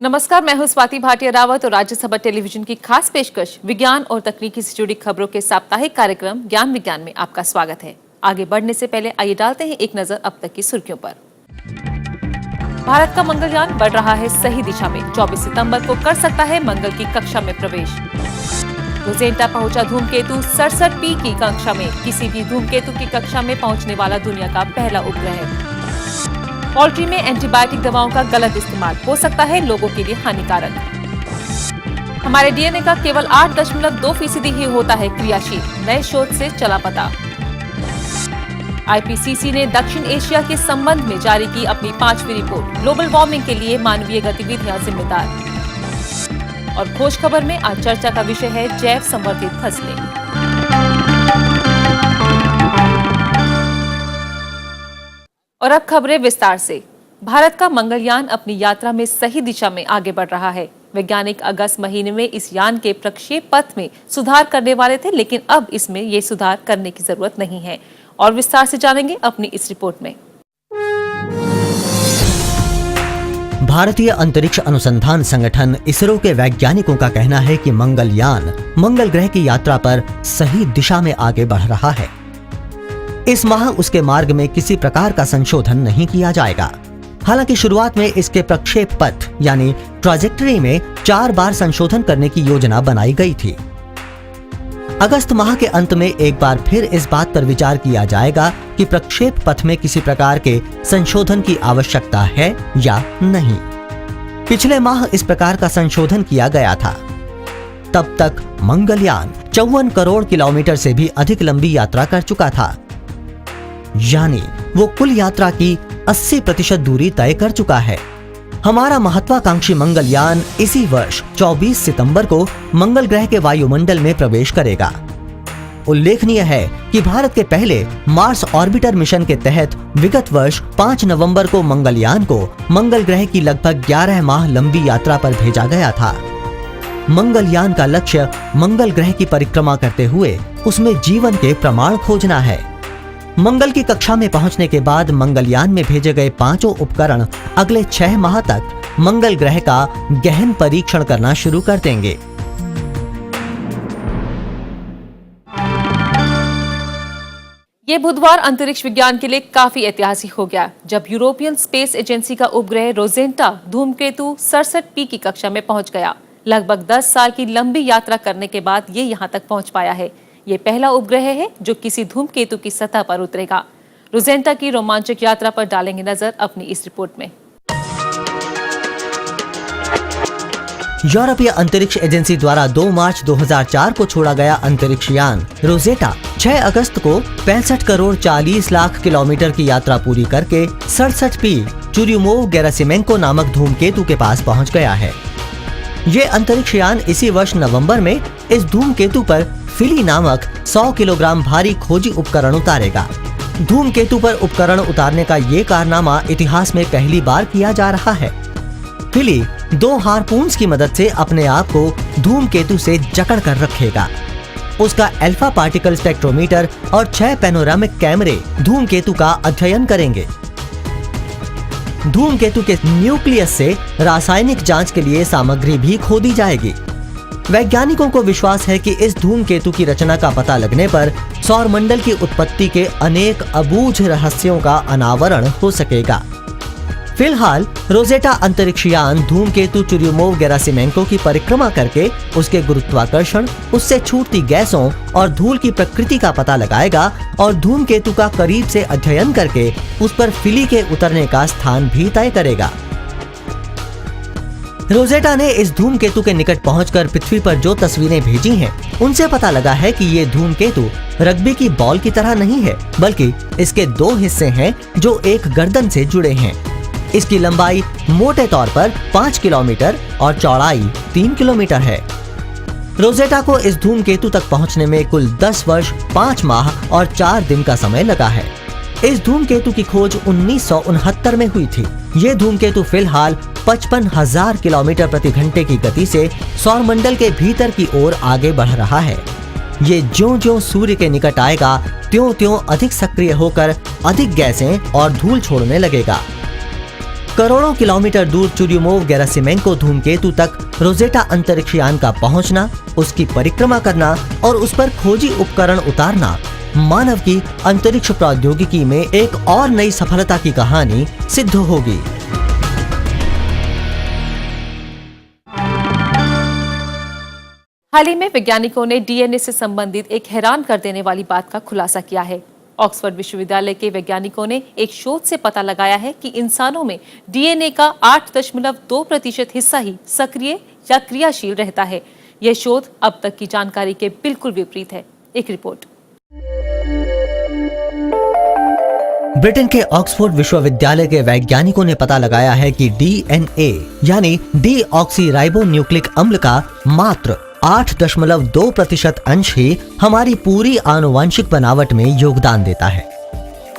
नमस्कार, मैं हूं स्वाति भाटिया रावत और राज्यसभा टेलीविजन की खास पेशकश विज्ञान और तकनीकी से जुड़ी खबरों के साप्ताहिक कार्यक्रम ज्ञान विज्ञान में आपका स्वागत है। आगे बढ़ने से पहले आइए डालते हैं एक नजर अब तक की सुर्खियों पर। भारत का मंगलयान बढ़ रहा है सही दिशा में। 24 सितंबर को कर सकता है मंगल की कक्षा में प्रवेश। रोजेंटा पहुंचा धूमकेतु 67P की कक्षा में। किसी भी धूमकेतु की कक्षा में पहुंचने वाला दुनिया का पहला उपग्रह। पोल्ट्री में एंटीबायोटिक दवाओं का गलत इस्तेमाल हो सकता है लोगों के लिए हानिकारक। हमारे डीएनए का केवल 8.2% ही होता है क्रियाशील, नए शोध से चला पता। आईपीसीसी ने दक्षिण एशिया के संबंध में जारी की अपनी 5वीं रिपोर्ट। ग्लोबल वार्मिंग के लिए मानवीय गतिविधियां जिम्मेदार। और खोज खबर में आज चर्चा का विषय है जैव संवर्धित फसलें। और अब खबरें विस्तार से। भारत का मंगलयान अपनी यात्रा में सही दिशा में आगे बढ़ रहा है। वैज्ञानिक अगस्त महीने में इस यान के प्रक्षेप पथ में सुधार करने वाले थे, लेकिन अब इसमें ये सुधार करने की जरूरत नहीं है। और विस्तार से जानेंगे अपनी इस रिपोर्ट में। भारतीय अंतरिक्ष अनुसंधान संगठन इसरो के वैज्ञानिकों का कहना है कि मंगलयान मंगल ग्रह की यात्रा पर सही दिशा में आगे बढ़ रहा है। इस माह उसके मार्ग में किसी प्रकार का संशोधन नहीं किया जाएगा। हालांकि शुरुआत में इसके प्रक्षेप पथ यानी ट्रैजेक्टरी में 4 बार संशोधन करने की योजना बनाई गई थी। अगस्त माह के अंत में एक बार फिर इस बात पर विचार किया जाएगा कि प्रक्षेप पथ में किसी प्रकार के संशोधन की आवश्यकता है या नहीं। पिछले माह इस प्रकार का संशोधन किया गया था। तब तक मंगलयान 54 करोड़ किलोमीटर से भी अधिक लंबी यात्रा कर चुका था, यानी वो कुल यात्रा की 80% दूरी तय कर चुका है। हमारा महत्वाकांक्षी मंगलयान इसी वर्ष 24 सितंबर को मंगल ग्रह के वायुमंडल में प्रवेश करेगा। उल्लेखनीय है कि भारत के पहले मार्स ऑर्बिटर मिशन के तहत विगत वर्ष 5 नवंबर को मंगलयान को मंगल ग्रह की लगभग 11 माह लंबी यात्रा पर भेजा गया था। मंगलयान का लक्ष्य मंगल ग्रह की परिक्रमा करते हुए उसमें जीवन के प्रमाण खोजना है। मंगल की कक्षा में पहुंचने के बाद मंगलयान में भेजे गए 5 उपकरण अगले 6 माह तक मंगल ग्रह का गहन परीक्षण करना शुरू कर देंगे। ये बुधवार अंतरिक्ष विज्ञान के लिए काफी ऐतिहासिक हो गया, जब यूरोपियन स्पेस एजेंसी का उपग्रह रोजेंटा धूमकेतु 67P की कक्षा में पहुंच गया। लगभग 10 साल की लंबी यात्रा करने के बाद ये यहां तक पहुंच पाया है। ये पहला उपग्रह है जो किसी धूमकेतु की सतह पर उतरेगा। रोजेंटा की रोमांचक यात्रा पर डालेंगे नजर अपनी इस रिपोर्ट में। यूरोपीय अंतरिक्ष एजेंसी द्वारा 2 मार्च 2004 को छोड़ा गया अंतरिक्ष यान रोजेटा 6 अगस्त को 65 करोड़ 40 लाख किलोमीटर की यात्रा पूरी करके 67P चुर्युमोव-गेरासिमेंको नामक धूमकेतु के पास पहुंच गया है। ये अंतरिक्ष यान इसी वर्ष नवंबर में इस धूमकेतु पर फिली नामक 100 किलोग्राम भारी खोजी उपकरण उतारेगा। धूमकेतु पर उपकरण उतारने का ये कारनामा इतिहास में पहली बार किया जा रहा है। फिली 2 हारपून्स की मदद से अपने आप को धूमकेतु से जकड़ कर रखेगा। उसका अल्फा पार्टिकल स्पेक्ट्रोमीटर और 6 पैनोरामिक कैमरे धूमकेतु का अध्ययन करेंगे। धूमकेतु के न्यूक्लियस से रासायनिक जांच के लिए सामग्री भी खोदी जाएगी। वैज्ञानिकों को विश्वास है कि इस धूमकेतु की रचना का पता लगने पर सौरमंडल की उत्पत्ति के अनेक अबूझ रहस्यों का अनावरण हो सकेगा। फिलहाल रोजेटा अंतरिक्ष यान धूमकेतु चुर्युमोव-गेरासिमेंको की परिक्रमा करके उसके गुरुत्वाकर्षण, उससे छूटती गैसों और धूल की प्रकृति का पता लगाएगा और धूमकेतु का करीब से अध्ययन करके उस पर फिली के उतरने का स्थान भी तय करेगा। रोजेटा ने इस धूमकेतु के निकट पहुंचकर पृथ्वी पर जो तस्वीरें भेजी हैं, उनसे पता लगा है कि ये धूमकेतु रग्बी की बॉल की तरह नहीं है, बल्कि इसके 2 हिस्से हैं जो एक गर्दन से जुड़े हैं। इसकी लंबाई मोटे तौर पर 5 किलोमीटर और चौड़ाई 3 किलोमीटर है। रोजेटा को इस धूमकेतु तक पहुंचने में कुल 10 वर्ष 5 माह और 4 दिन का समय लगा है। इस धूमकेतु की खोज 1969 में हुई थी। ये धूमकेतु फिलहाल 55,000 किलोमीटर प्रति घंटे की गति से सौरमंडल के भीतर की ओर आगे बढ़ रहा है। ये ज्यों-ज्यों सूर्य के निकट आएगा, त्यों-त्यों अधिक सक्रिय होकर अधिक गैसें और धूल छोड़ने लगेगा। करोड़ों किलोमीटर दूर चुर्युमोव गेरासिमेंको धूमकेतु तक रोजेटा अंतरिक्ष यान का पहुंचना, उसकी परिक्रमा करना और उस पर खोजी उपकरण उतारना मानव की अंतरिक्ष प्रौद्योगिकी में एक और नई सफलता की कहानी सिद्ध होगी। हाल ही में वैज्ञानिकों ने डीएनए से संबंधित एक हैरान कर देने वाली बात का खुलासा किया है। ऑक्सफोर्ड विश्वविद्यालय के वैज्ञानिकों ने एक शोध से पता लगाया है कि इंसानों में डीएनए का 8.2% हिस्सा ही सक्रिय या क्रियाशील रहता है। यह शोध अब तक की जानकारी के बिल्कुल विपरीत है। एक रिपोर्ट। ब्रिटेन के ऑक्सफोर्ड विश्वविद्यालय के वैज्ञानिकों ने पता लगाया है कि डीएनए यानी डीऑक्सीराइबोन्यूक्लिक अम्ल का मात्र 8.2% अंश ही हमारी पूरी आनुवंशिक बनावट में योगदान देता है।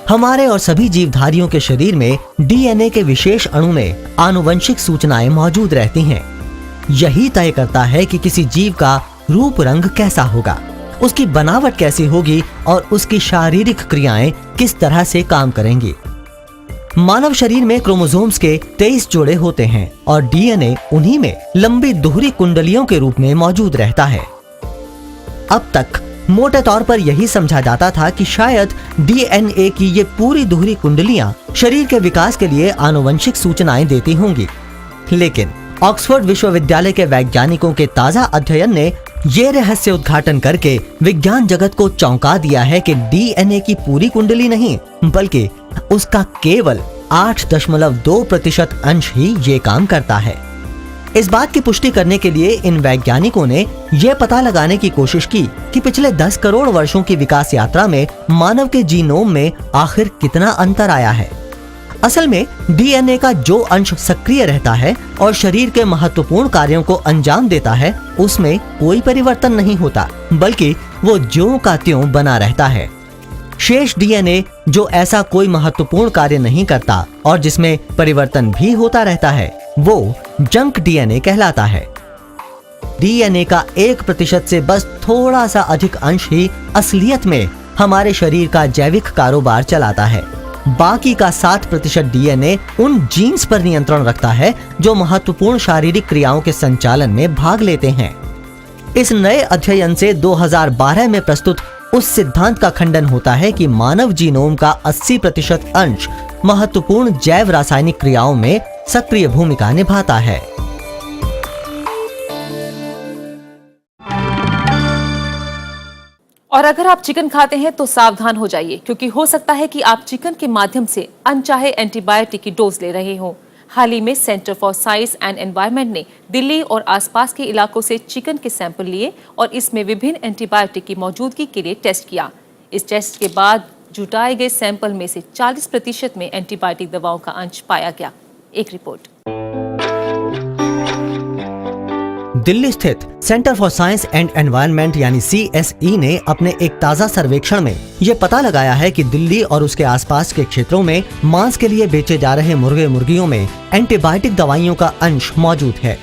हमारे और सभी जीवधारियों के शरीर में डीएनए के विशेष अणु में आनुवंशिक सूचनाएं मौजूद रहती हैं। यही तय करता है कि किसी जीव का रूप रंग कैसा होगा, उसकी बनावट कैसी होगी और उसकी शारीरिक क्रियाएं किस तरह से काम करेंगी। मानव शरीर में क्रोमोसोम्स के 23 जोड़े होते हैं और डीएनए उन्हीं में लंबी दोहरी कुंडलियों के रूप में मौजूद रहता है। अब तक मोटे तौर पर यही समझा जाता था कि शायद डीएनए की ये पूरी दोहरी कुंडलियां शरीर के विकास के लिए आनुवंशिक सूचनाएं देती होंगी, लेकिन ऑक्सफोर्ड विश्वविद्यालय के वैज्ञानिकों के ताजा अध्ययन ने ये रहस्य उद्घाटन करके विज्ञान जगत को चौंका दिया है कि डीएनए की पूरी कुंडली नहीं बल्कि उसका केवल 8.2% अंश ही ये काम करता है। इस बात की पुष्टि करने के लिए इन वैज्ञानिकों ने यह पता लगाने की कोशिश की कि पिछले 10 करोड़ वर्षों की विकास यात्रा में मानव के जीनोम में आखिर कितना अंतर आया है। असल में डीएनए का जो अंश सक्रिय रहता है और शरीर के महत्वपूर्ण कार्यों को अंजाम देता है, उसमें कोई परिवर्तन नहीं होता, बल्कि वो ज्यों का त्यों बना रहता है। शेष डीएनए जो ऐसा कोई महत्वपूर्ण कार्य नहीं करता और जिसमें परिवर्तन भी होता रहता है, वो जंक डीएनए कहलाता है। डीएनए का 1% से बस थोड़ा सा अधिक अंश ही असलियत में हमारे शरीर का जैविक कारोबार चलाता है। बाकी का 7% डीएनए उन जीन्स पर नियंत्रण रखता है जो महत्वपूर्ण शारीरिक क्रियाओं के संचालन में भाग लेते हैं। इस नए अध्ययन से 2012 में प्रस्तुत उस सिद्धांत का खंडन होता है कि मानव जीनोम का 80% अंश महत्वपूर्ण जैव रासायनिक क्रियाओं में सक्रिय भूमिका निभाता है। और अगर आप चिकन खाते हैं तो सावधान हो जाइए, क्योंकि हो सकता है कि आप चिकन के माध्यम से अनचाहे एंटीबायोटिक की डोज ले रहे हो। हाल ही में centre for science and environment ने दिल्ली और आसपास के इलाकों से चिकन के सैंपल लिए और इसमें विभिन्न एंटीबायोटिक की मौजूदगी के लिए टेस्ट किया। इस टेस्ट के बाद जुटाए गए सैंपल में से 40% में एंटीबायोटिक दवाओं का अंश पाया गया। एक रिपोर्ट। दिल्ली स्थित centre for science and environment यानी CSE ने अपने एक ताजा सर्वेक्षण में ये पता लगाया है कि दिल्ली और उसके आसपास के क्षेत्रों में मांस के लिए बेचे जा रहे मुर्गे मुर्गियों में एंटीबायोटिक दवाइयों का अंश मौजूद है।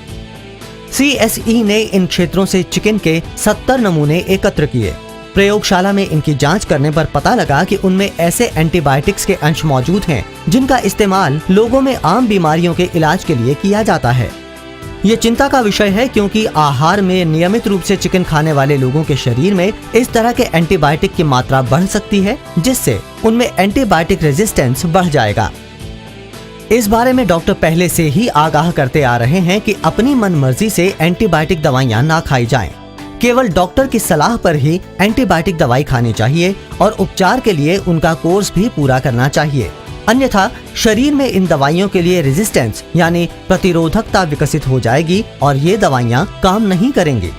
CSE ने इन क्षेत्रों से चिकन के 70 नमूने एकत्र किए। प्रयोगशाला में इनकी जांच करने पर पता लगा कि उनमें ऐसे एंटीबायोटिक्स के अंश मौजूद हैं जिनका इस्तेमाल लोगों में आम बीमारियों के इलाज के लिए किया जाता है। ये चिंता का विषय है क्योंकि आहार में नियमित रूप से चिकन खाने वाले लोगों के शरीर में इस तरह के एंटीबायोटिक की मात्रा बढ़ सकती है, जिससे उनमें एंटीबायोटिक रेजिस्टेंस बढ़ जाएगा। इस बारे में डॉक्टर पहले से ही आगाह करते आ रहे हैं कि अपनी मनमर्जी से एंटीबायोटिक दवाइयां ना खाई जाएं। केवल डॉक्टर की सलाह पर ही एंटीबायोटिक दवाई खानी चाहिए और उपचार के लिए उनका कोर्स भी पूरा करना चाहिए, अन्यथा शरीर में इन दवाइयों के लिए रेजिस्टेंस यानी प्रतिरोधकता विकसित हो जाएगी और ये दवाइयां काम नहीं करेंगी।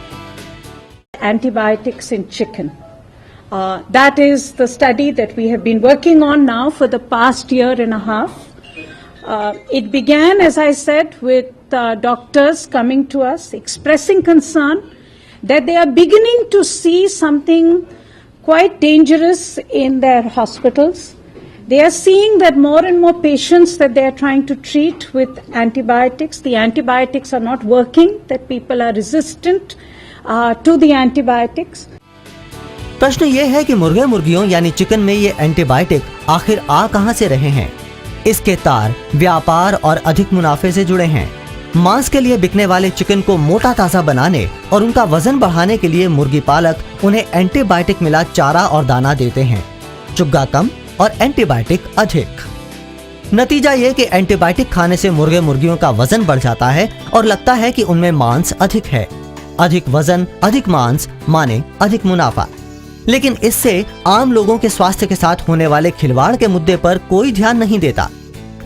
Antibiotics in chicken. That is the study that we have been working on now for the past year and a half. It began, as I said, with doctors coming to us expressing concern that they are beginning to see something quite dangerous in their hospitals. They are seeing that more and more patients that they are trying to treat with antibiotics, the antibiotics are not working, that people are resistant to the antibiotics. प्रश्न ये है कि मुर्गे मुर्गियों यानी chicken में ये antibiotic आखिर आ कहां से रहे हैं। इसके तार व्यापार और अधिक मुनाफे से जुड़े हैं। मांस के लिए बिकने वाले चिकन को मोटा ताजा बनाने और उनका वजन बढ़ाने के लिए मुर्गी पालक उन्हें एंटीबायोटिक मिला चारा और दाना देते हैं। चुग्गा कम और एंटीबायोटिक अधिक। नतीजा ये कि एंटीबायोटिक खाने से मुर्गे मुर्गियों का वजन बढ़ जाता है और लगता है कि उनमें मांस अधिक है। अधिक वजन अधिक मांस माने अधिक मुनाफा। लेकिन इससे आम लोगों के स्वास्थ्य के साथ होने वाले खिलवाड़ के मुद्दे पर कोई ध्यान नहीं देता।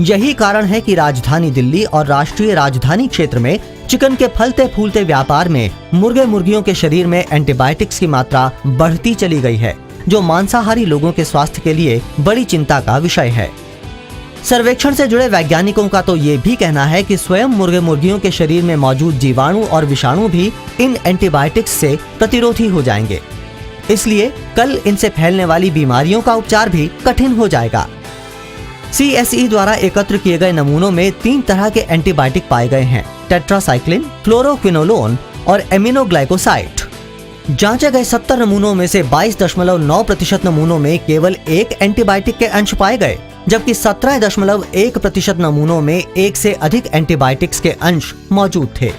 यही कारण है कि राजधानी दिल्ली और राष्ट्रीय राजधानी क्षेत्र में चिकन के फलते फूलते व्यापार में मुर्गे मुर्गियों के शरीर में एंटीबायोटिक्स की मात्रा बढ़ती चली गई है, जो मांसाहारी लोगों के स्वास्थ्य के लिए बड़ी चिंता का विषय है। सर्वेक्षण से जुड़े वैज्ञानिकों का तो ये भी कहना है कि स्वयं मुर्गे मुर्गियों के शरीर में मौजूद जीवाणु और विषाणु भी इन एंटीबायोटिक्स से प्रतिरोधी हो जाएंगे। इसलिए कल इनसे फैलने वाली बीमारियों का उपचार भी कठिन हो जाएगा। CSE द्वारा एकत्र किए गए नमूनों में 3 तरह के एंटीबायोटिक पाए गए हैं: टेट्रासाइक्लिन, फ्लोरोक्विनोलोन और एमिनोग्लाइकोसाइड। जांचे गए 70 नमूनों में से 22.9% नमूनों में केवल एक एंटीबायोटिक के अंश पाए गए, जबकि 17.1% नमूनों में एक से अधिक एंटीबायोटिक्स के अंश मौजूद थे।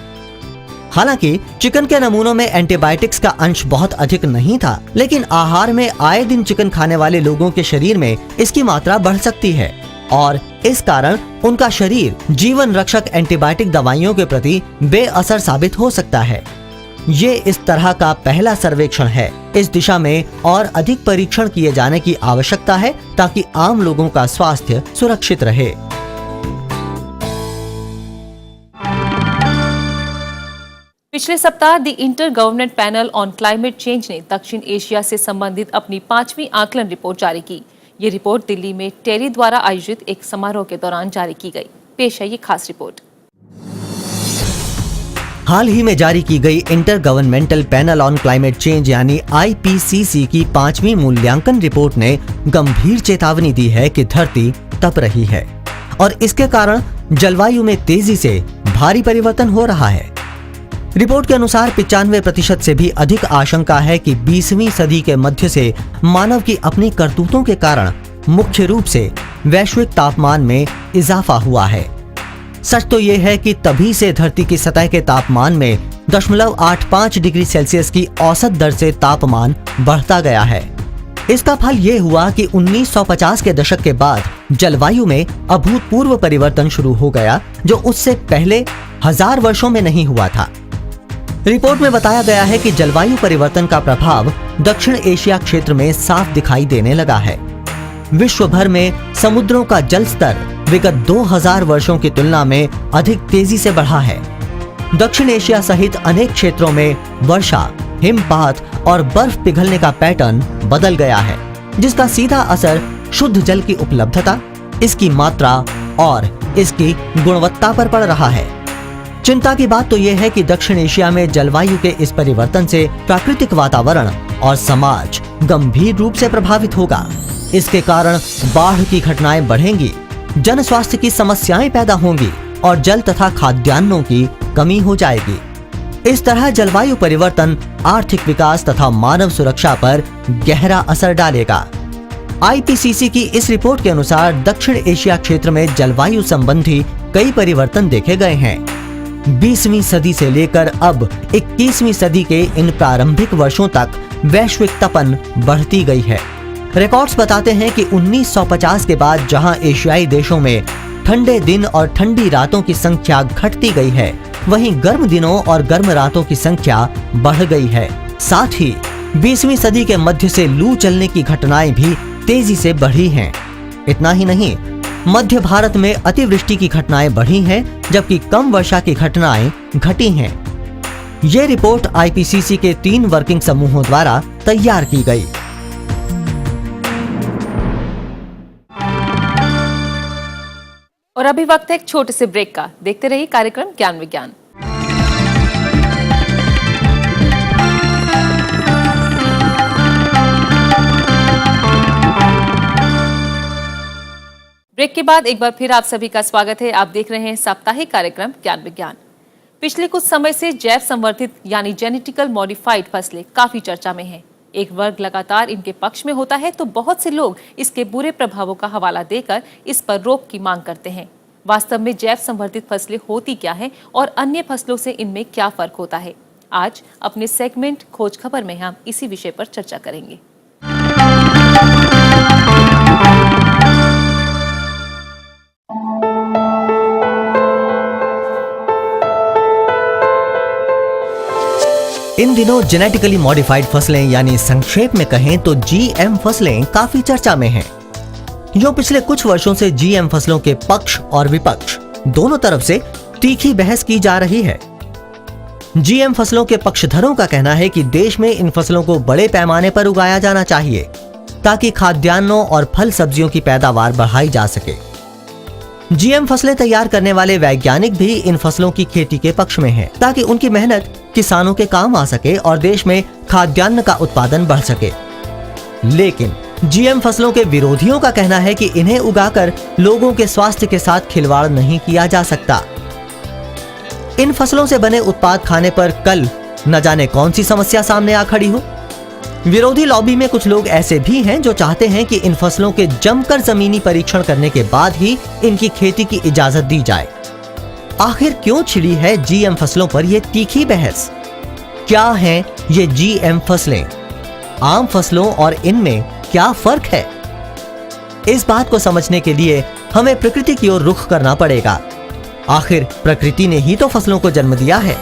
हालांकि चिकन के नमूनों में एंटीबायोटिक्स का अंश बहुत अधिक नहीं था, लेकिन आहार में आए दिन चिकन खाने वाले लोगों के शरीर में इसकी मात्रा बढ़ सकती है और इस कारण उनका शरीर जीवन रक्षक एंटीबायोटिक दवाइयों के प्रति बेअसर साबित हो सकता है। ये इस तरह का पहला सर्वेक्षण है। इस दिशा में और अधिक परीक्षण किए जाने की आवश्यकता है ताकि आम लोगों का स्वास्थ्य सुरक्षित रहे। पिछले सप्ताह the inter government panel on climate change ने दक्षिण एशिया से संबंधित अपनी 5वीं आकलन रिपोर्ट जारी की। ये रिपोर्ट दिल्ली में टेरी द्वारा आयोजित एक समारोह के दौरान जारी की गई। पेश है ये खास रिपोर्ट। हाल ही में जारी की गई inter governmental panel on climate change यानी IPCC की 5वीं मूल्यांकन रिपोर्ट ने गंभीर चेतावनी दी है कि धरती तप रही है और इसके कारण जलवायु में तेजी से भारी परिवर्तन हो रहा है। रिपोर्ट के अनुसार 95% से भी अधिक आशंका है कि 20वीं सदी के मध्य से मानव की अपनी करतूतों के कारण मुख्य रूप से वैश्विक तापमान में इजाफा हुआ है। सच तो ये है कि तभी से धरती की सतह के तापमान में 0.85 डिग्री सेल्सियस की औसत दर से तापमान बढ़ता गया है। इसका फल ये हुआ कि 1950 के दशक के बाद जलवायु में अभूतपूर्व परिवर्तन शुरू हो गया, जो उससे पहले 1000 वर्षों में नहीं हुआ था। रिपोर्ट में बताया गया है कि जलवायु परिवर्तन का प्रभाव दक्षिण एशिया क्षेत्र में साफ दिखाई देने लगा है। विश्व भर में समुद्रों का जल स्तर विगत 2000 वर्षों की तुलना में अधिक तेजी से बढ़ा है। दक्षिण एशिया सहित अनेक क्षेत्रों में वर्षा, हिमपात और बर्फ पिघलने का पैटर्न बदल गया है, जिसका सीधा असर शुद्ध जल की उपलब्धता, इसकी मात्रा और इसकी गुणवत्ता पर पड़ रहा है। चिंता की बात तो यह है कि दक्षिण एशिया में जलवायु के इस परिवर्तन से प्राकृतिक वातावरण और समाज गंभीर रूप से प्रभावित होगा। इसके कारण बाढ़ की घटनाएं बढ़ेंगी, जन स्वास्थ्य की समस्याएं पैदा होंगी और जल तथा खाद्यान्नों की कमी हो जाएगी। इस तरह जलवायु परिवर्तन आर्थिक विकास तथा मानव सुरक्षा पर गहरा असर डालेगा। IPCC की इस रिपोर्ट के अनुसार दक्षिण एशिया क्षेत्र में जलवायु संबंधी कई परिवर्तन देखे गए हैं। 20वीं सदी से लेकर अब 21वीं सदी के इन प्रारंभिक वर्षों तक वैश्विक तपन बढ़ती गई है। रिकॉर्ड्स बताते हैं कि 1950 के बाद जहां एशियाई देशों में ठंडे दिन और ठंडी रातों की संख्या घटती गई है, वहीं गर्म दिनों और गर्म रातों की संख्या बढ़ गई है। साथ ही 20वीं सदी के मध्य से लू चलने की घटनाएं भी तेजी से बढ़ी हैं। इतना ही नहीं, मध्य भारत में अतिवृष्टि की घटनाएं बढ़ी हैं, जबकि कम वर्षा की घटनाएं घटी हैं। ये रिपोर्ट IPCC के 3 वर्किंग समूहों द्वारा तैयार की गई। और अभी वक्त है एक छोटे से ब्रेक का। देखते रहिए कार्यक्रम ज्ञान विज्ञान। ब्रेक के बाद एक बार फिर आप सभी का स्वागत है। आप देख रहे हैं साप्ताहिक कार्यक्रम ज्ञान विज्ञान। पिछले कुछ समय से जैव संवर्धित यानी जेनेटिकल मॉडिफाइड फसलें काफी चर्चा में हैं। एक वर्ग लगातार इनके पक्ष में होता है तो बहुत से लोग इसके बुरे प्रभावों का हवाला देकर इस पर रोक की मांग करते हैं। वास्तव में जैव संवर्धित फसलें होती क्या हैं और अन्य फसलों से इनमें क्या फर्क होता है? आज अपने सेगमेंट खोज खबर में हम इसी विषय पर चर्चा करेंगे। इन दिनों जेनेटिकली मॉडिफाइड फसलें यानी संक्षेप में कहें तो जीएम फसलें काफी चर्चा में हैं। जो पिछले कुछ वर्षों से जीएम फसलों के पक्ष और विपक्ष दोनों तरफ से तीखी बहस की जा रही है। जीएम फसलों के पक्षधरों का कहना है कि देश में इन फसलों को बड़े पैमाने पर उगाया जाना चाहिए ताकि खाद्यान्नों और फल सब्जियों की पैदावार बढ़ाई जा सके। जीएम फसलें तैयार करने वाले वैज्ञानिक भी इन फसलों की खेती के पक्ष में हैं ताकि उनकी मेहनत किसानों के काम आ सके और देश में खाद्यान्न का उत्पादन बढ़ सके। लेकिन जीएम फसलों के विरोधियों का कहना है कि इन्हें उगाकर लोगों के स्वास्थ्य के साथ खिलवाड़ नहीं किया जा सकता। इन फसलों से बने उत्पाद खाने पर कल न जाने कौन सी समस्या सामने आ खड़ी हो। विरोधी लॉबी में कुछ लोग ऐसे भी हैं जो चाहते हैं कि इन फसलों के जमकर जमीनी परीक्षण करने के बाद ही इनकी खेती की इजाजत दी जाए। आखिर क्यों छिड़ी है जीएम फसलों पर यह तीखी बहस? क्या हैं ये जीएम फसलें? आम फसलों और इनमें क्या फर्क है? इस बात को समझने के लिए हमें प्रकृति की ओर रुख करना पड़ेगा। आखिर प्रकृति ने ही तो फसलों को जन्म दिया है।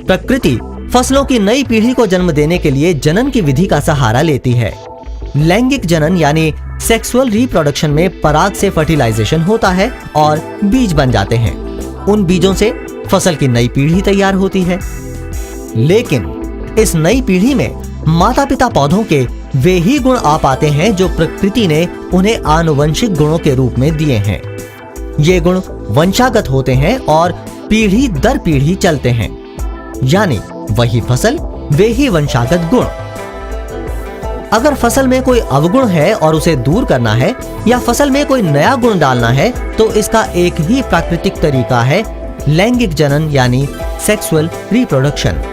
प्रकृति फसलों की नई पीढ़ी को जन्म देने के लिए जनन की विधि का सहारा लेती है। लैंगिक जनन यानी सेक्सुअल रिप्रोडक्शन में पराग से फर्टिलाइजेशन होता है और बीज बन जाते हैं। उन बीजों से फसल की नई पीढ़ी तैयार होती है। लेकिन इस नई पीढ़ी में माता पिता पौधों के वे ही गुण आ पाते हैं जो प्रकृति ने उन्हें आनुवंशिक गुणों के रूप में दिए हैं। ये गुण वंशागत होते हैं और पीढ़ी दर पीढ़ी चलते हैं, यानी वही फसल वे ही वंशागत गुण। अगर फसल में कोई अवगुण है और उसे दूर करना है या फसल में कोई नया गुण डालना है तो इसका एक ही प्राकृतिक तरीका है, लैंगिक जनन यानी सेक्सुअल रिप्रोडक्शन।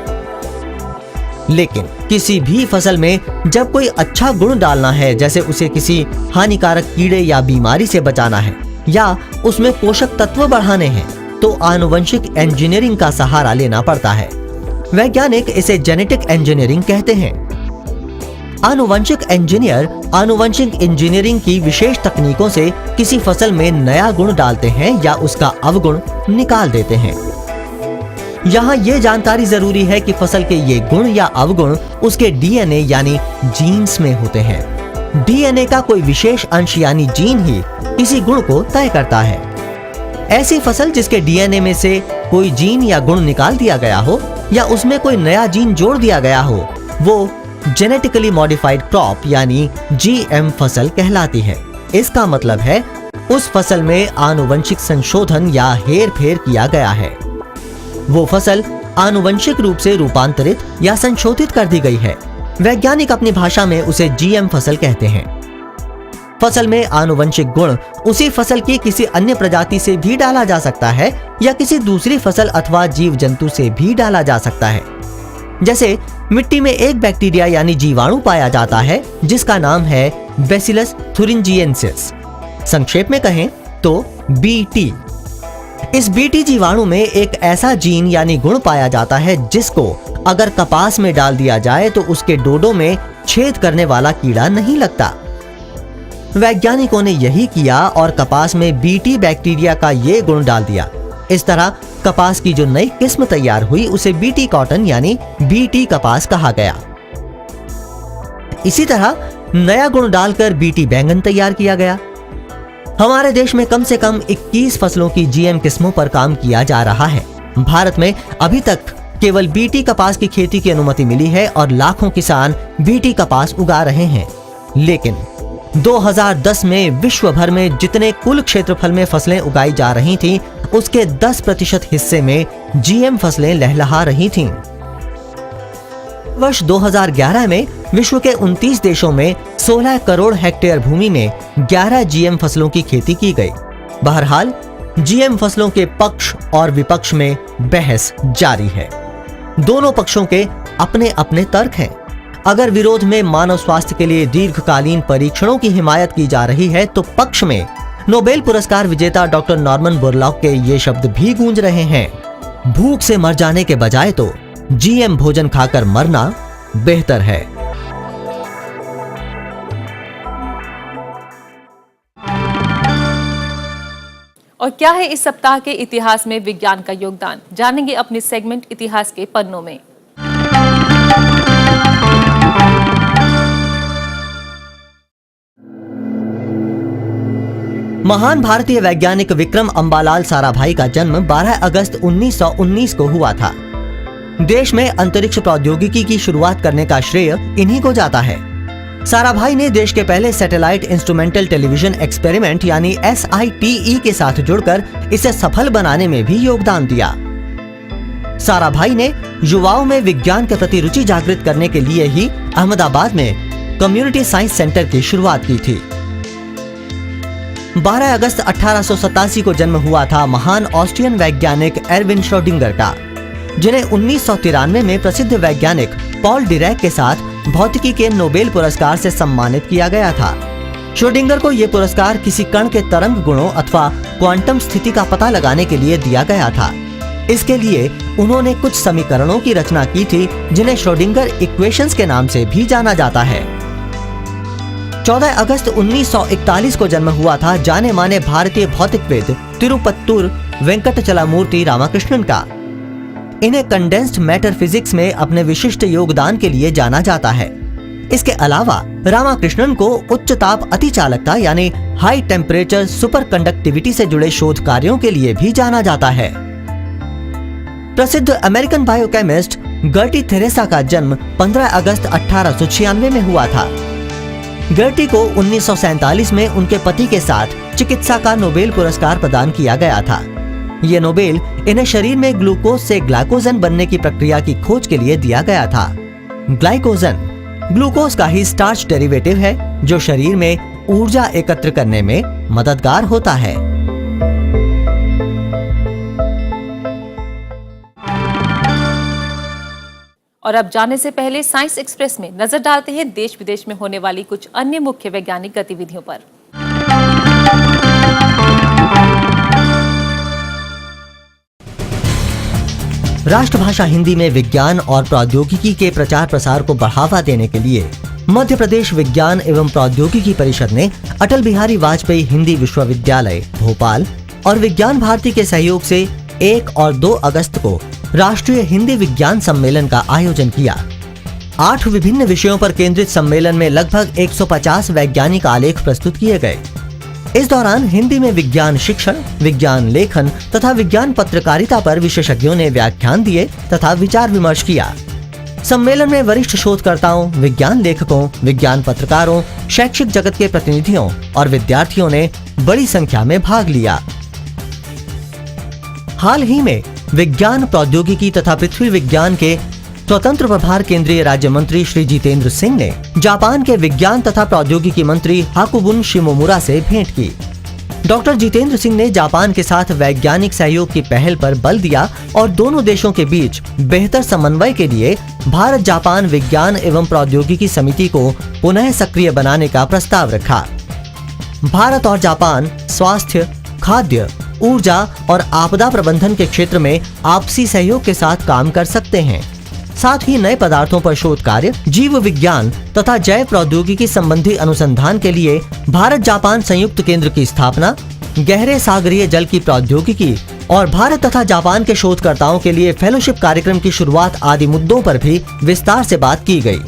लेकिन किसी भी फसल में जब कोई अच्छा गुण डालना है, जैसे उसे किसी हानिकारक कीड़े या बीमारी से बचाना है या उसमें पोषक तत्व बढ़ाने हैं, तो आनुवंशिक इंजीनियरिंग का सहारा लेना पड़ता है। वैज्ञानिक इसे जेनेटिक इंजीनियरिंग कहते हैं। आनुवंशिक इंजीनियर आनुवंशिक इंजीनियरिंग की विशेष तकनीकों से किसी फसल में नया गुण डालते हैं या उसका अवगुण निकाल देते हैं। यहाँ ये जानकारी जरूरी है कि फसल के ये गुण या अवगुण उसके डीएनए यानी जीन्स में होते हैं। डीएनए का कोई विशेष अंश यानी जीन ही किसी गुण को तय करता है। ऐसी फसल जिसके डीएनए में से कोई जीन या गुण निकाल दिया गया हो या उसमें कोई नया जीन जोड़ दिया गया हो, वो जेनेटिकली मॉडिफाइड क्रॉप यानी जीएम फसल कहलाती है। इसका मतलब है उस फसल में आनुवंशिक संशोधन या हेर फेर किया गया है। वो फसल आनुवंशिक रूप से रूपांतरित या संशोधित कर दी गई है। वैज्ञानिक अपनी भाषा में उसे जीएम फसल कहते हैं। फसल में आनुवंशिक गुण उसी फसल की किसी अन्य प्रजाति से भी डाला जा सकता है या किसी दूसरी फसल अथवा जीव जंतु से भी डाला जा सकता है। जैसे मिट्टी में एक बैक्टीरिया यानी जीवाणु पाया जाता है जिसका नाम है बैसिलस थुरिंजिएंसिस, संक्षेप में कहें तो बीटी। इस बीटी जीवाणु में एक ऐसा जीन यानी गुण पाया जाता है जिसको अगर कपास में डाल दिया जाए तो उसके डोडों में छेद करने वाला कीड़ा नहीं लगता। वैज्ञानिकों ने यही किया और कपास में बीटी बैक्टीरिया का ये गुण डाल दिया। इस तरह कपास की जो नई किस्म तैयार हुई उसे बीटी कॉटन यानी बीटी कपास कहा गया। इसी तरह नया गुण डालकर बीटी बैंगन तैयार किया गया। हमारे देश में कम से कम 21 फसलों की जीएम किस्मों पर काम किया जा रहा है। भारत में अभी तक केवल बीटी कपास की खेती की अनुमति मिली है और लाखों किसान बीटी कपास उगा रहे हैं। लेकिन 2010 में विश्व भर में जितने कुल क्षेत्रफल में फसलें उगाई जा रही थीं, उसके 10% हिस्से में जीएम फसलें लहलहा रही थीं। वर्ष 2011 में विश्व के 29 देशों में 16 करोड़ हेक्टेयर भूमि में 11 जीएम फसलों की खेती की गई। बहरहाल जीएम फसलों के पक्ष और विपक्ष में बहस जारी है। दोनों पक्षों के अपने अपने तर्क हैं। अगर विरोध में मानव स्वास्थ्य के लिए दीर्घकालीन परीक्षणों की हिमायत की जा रही है तो पक्ष में नोबेल पुरस्कार विजेता डॉक्टर नॉर्मन बोरलॉग के ये शब्द भी गूंज रहे हैं, भूख से मर जाने के बजाय तो जीएम भोजन खाकर मरना बेहतर है। और क्या है इस सप्ताह के इतिहास में विज्ञान का योगदान, जानेंगे अपने सेगमेंट इतिहास के पन्नों में। महान भारतीय वैज्ञानिक विक्रम अम्बालाल साराभाई का जन्म 12 अगस्त 1919 को हुआ था। देश में अंतरिक्ष प्रौद्योगिकी की शुरुआत करने का श्रेय इन्हीं को जाता है। साराभाई ने देश के पहले सैटेलाइट इंस्ट्रूमेंटल टेलीविजन एक्सपेरिमेंट यानी SITE के साथ जुड़कर इसे सफल बनाने में भी योगदान दिया। साराभाई ने युवाओं में विज्ञान के प्रति रुचि जागृत करने के लिए ही अहमदाबाद में कम्युनिटी साइंस सेंटर की शुरुआत की थी। 12 अगस्त 1887 को जन्म हुआ था महान ऑस्ट्रियन वैज्ञानिक एरविन श्रोडिंगर का, जिन्हें 1993 में प्रसिद्ध वैज्ञानिक पॉल डिरैक के साथ भौतिकी के नोबेल पुरस्कार से सम्मानित किया गया था। श्रोडिंगर को यह पुरस्कार किसी कण के तरंग गुणों अथवा क्वांटम स्थिति का पता लगाने के लिए दिया गया था। इसके लिए उन्होंने कुछ समीकरणों की रचना की थी जिन्हें श्रोडिंगर इक्वेशंस के नाम से भी जाना जाता है। 14 अगस्त 1941 को जन्म हुआ था जाने माने भारतीय भौतिकविद तिरुपत्तुर वेंकटचलामूर्ति रामाकृष्णन का। इन्हें कंडेंस्ड मैटर फिजिक्स में अपने विशिष्ट योगदान के लिए जाना जाता है। इसके अलावा रामाकृष्णन को उच्च ताप अतिचालकता यानी हाई टेम्परेचर सुपर कंडक्टिविटी से जुड़े शोध कार्यों के लिए भी जाना जाता है। प्रसिद्ध अमेरिकन बायोकेमिस्ट गर्टी थेरेसा का जन्म 15 अगस्त 1896 में हुआ था। गर्टी को 1947 में उनके पति के साथ चिकित्सा का नोबेल पुरस्कार प्रदान किया गया था। ये नोबेल इन्हें शरीर में ग्लूकोज से ग्लाइकोजन बनने की प्रक्रिया की खोज के लिए दिया गया था। ग्लाइकोजन ग्लूकोज का ही स्टार्च डेरिवेटिव है जो शरीर में ऊर्जा एकत्र करने में मददगार होता है। और अब जाने से पहले साइंस एक्सप्रेस में नजर डालते हैं देश विदेश में होने वाली कुछ अन्य मुख्य वैज्ञानिक गतिविधियों पर। राष्ट्रभाषा हिंदी में विज्ञान और प्रौद्योगिकी के प्रचार प्रसार को बढ़ावा देने के लिए मध्य प्रदेश विज्ञान एवं प्रौद्योगिकी परिषद ने अटल बिहारी वाजपेयी हिंदी विश्वविद्यालय भोपाल और विज्ञान भारती के सहयोग से 1 और 2 अगस्त को राष्ट्रीय हिंदी विज्ञान सम्मेलन का आयोजन किया। 8 विभिन्न विषयों पर केंद्रित सम्मेलन में लगभग 150 वैज्ञानिक आलेख प्रस्तुत किए गए। इस दौरान हिंदी में विज्ञान शिक्षण, विज्ञान लेखन तथा विज्ञान पत्रकारिता पर विशेषज्ञों ने व्याख्यान दिए तथा विचार विमर्श किया। सम्मेलन में वरिष्ठ शोधकर्ताओं, विज्ञान लेखकों, विज्ञान पत्रकारों, शैक्षिक जगत के प्रतिनिधियों और विद्यार्थियों ने बड़ी संख्या में भाग लिया। हाल ही में विज्ञान प्रौद्योगिकी तथा पृथ्वी विज्ञान के स्वतंत्र प्रभार केंद्रीय राज्य मंत्री श्री जितेंद्र सिंह ने जापान के विज्ञान तथा प्रौद्योगिकी मंत्री हाकुबुन शिमोमुरा से भेंट की। डॉक्टर जितेंद्र सिंह ने जापान के साथ वैज्ञानिक सहयोग की पहल पर बल दिया और दोनों देशों के बीच बेहतर समन्वय के लिए भारत जापान विज्ञान एवं प्रौद्योगिकी समिति को पुनः सक्रिय बनाने का प्रस्ताव रखा। भारत और जापान स्वास्थ्य, खाद्य, ऊर्जा और आपदा प्रबंधन के क्षेत्र में आपसी सहयोग के साथ काम कर सकते हैं। साथ ही नए पदार्थों पर शोध कार्य, जीव विज्ञान तथा जैव प्रौद्योगिकी संबंधी अनुसंधान के लिए भारत जापान संयुक्त केंद्र की स्थापना, गहरे सागरीय जल की प्रौद्योगिकी और भारत तथा जापान के शोधकर्ताओं के लिए फेलोशिप कार्यक्रम की शुरुआत आदि मुद्दों पर भी विस्तार से बात की गई।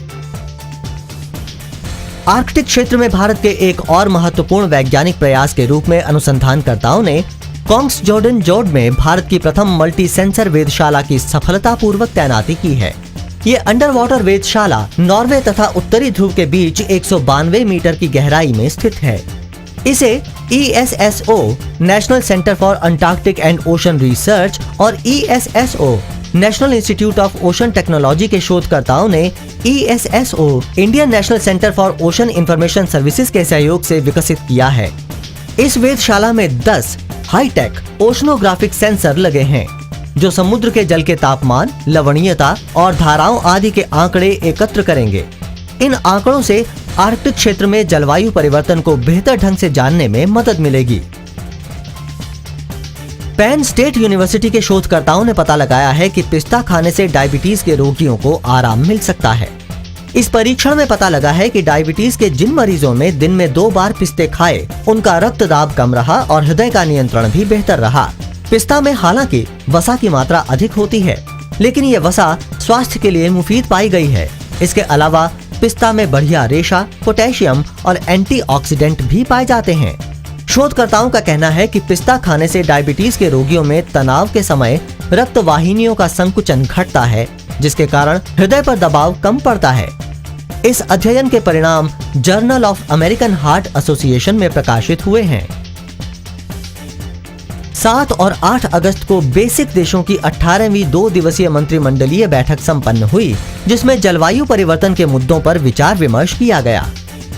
आर्कटिक क्षेत्र में भारत के एक और महत्वपूर्ण वैज्ञानिक प्रयास के रूप में अनुसंधानकर्ताओं ने कॉन्ग्सजोर्डन जोर्ड में भारत की प्रथम मल्टी सेंसर वेधशाला की सफलतापूर्वक तैनाती की है। ये अंडर वाटर वेधशाला नॉर्वे तथा उत्तरी ध्रुव के बीच 192 मीटर की गहराई में स्थित है। इसे ESSO national centre for Antarctic and ocean research और ESSO national institute of ocean technology के शोधकर्ताओं ने ESSO Indian national centre for ocean information services के सहयोग से विकसित किया है। इस वेधशाला में 10 हाईटेक ओशनोग्राफिक सेंसर लगे हैं जो समुद्र के जल के तापमान, लवणीयता और धाराओं आदि के आंकड़े एकत्र करेंगे। इन आंकड़ों से आर्कटिक क्षेत्र में जलवायु परिवर्तन को बेहतर ढंग से जानने में मदद मिलेगी। पेन स्टेट यूनिवर्सिटी के शोधकर्ताओं ने पता लगाया है कि पिस्ता खाने से डायबिटीज के रोगियों को आराम मिल सकता है। इस परीक्षण में पता लगा है कि डायबिटीज के जिन मरीजों में दिन में 2 बार पिस्ते खाए, उनका रक्तदाब कम रहा और हृदय का नियंत्रण भी बेहतर रहा। पिस्ता में हालांकि वसा की मात्रा अधिक होती है, लेकिन ये वसा स्वास्थ्य के लिए मुफीद पाई गई है। इसके अलावा पिस्ता में बढ़िया रेशा, पोटेशियम और एंटीऑक्सीडेंट भी पाए जाते हैं। शोधकर्ताओं का कहना है कि पिस्ता खाने से डायबिटीज के रोगियों में तनाव के समय रक्त वाहिनियों का संकुचन घटता है, जिसके कारण हृदय पर दबाव कम पड़ता है। इस अध्ययन के परिणाम journal of American heart association में प्रकाशित हुए हैं। 7 और 8 अगस्त को बेसिक देशों की 18वीं 2 दिवसीय मंत्रिमंडलीय बैठक संपन्न हुई, जिसमें जलवायु परिवर्तन के मुद्दों पर विचार विमर्श किया गया।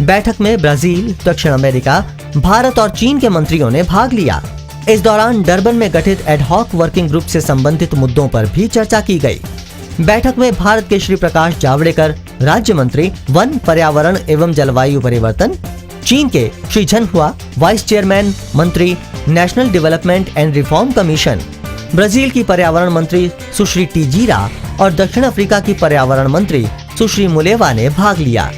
बैठक में ब्राजील, दक्षिण अमेरिका, भारत और चीन के मंत्रियों ने भाग लिया। इस दौरान डरबन में गठित एडहॉक वर्किंग ग्रुप से संबंधित मुद्दों पर भी चर्चा की गई। बैठक में भारत के श्री प्रकाश जावड़ेकर, राज्य मंत्री वन, पर्यावरण एवं जलवायु परिवर्तन, चीन के श्री झनहुआ, वाइस चेयरमैन मंत्री national development and reform commission, Brazil की पर्यावरण मंत्री सुश्री टीजीरा और दक्षिण अफ्रीका की पर्यावरण मंत्री सुश्री मुलेवा ने भाग लिया।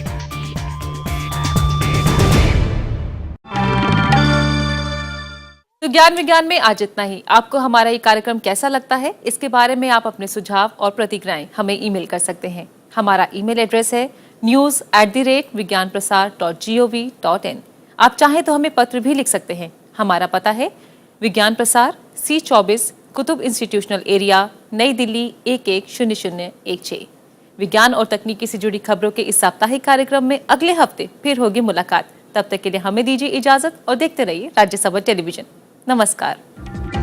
तो ज्ञान विज्ञान में आज इतना ही। आपको हमारा ये कार्यक्रम कैसा लगता है, इसके बारे में आप अपने सुझाव और प्रतिक्रियाएं हमें ईमेल कर सकते हैं। हमारा ईमेल एड्रेस है news@vigyanprasar.gov.in। आप चाहें तो हमें पत्र भी लिख सकते हैं। हमारा पता है विज्ञान प्रसार, C24, कुतुब इंस्टीट्यूशनल एरिया, नई दिल्ली 110016। विज्ञान और तकनीकी से जुड़ी खबरों के इस साप्ताहिक कार्यक्रम में अगले हफ्ते फिर होगी मुलाकात। तब तक के लिए हमें दीजिए इजाजत और देखते रहिए राज्यसभा टेलीविजन। नमस्कार।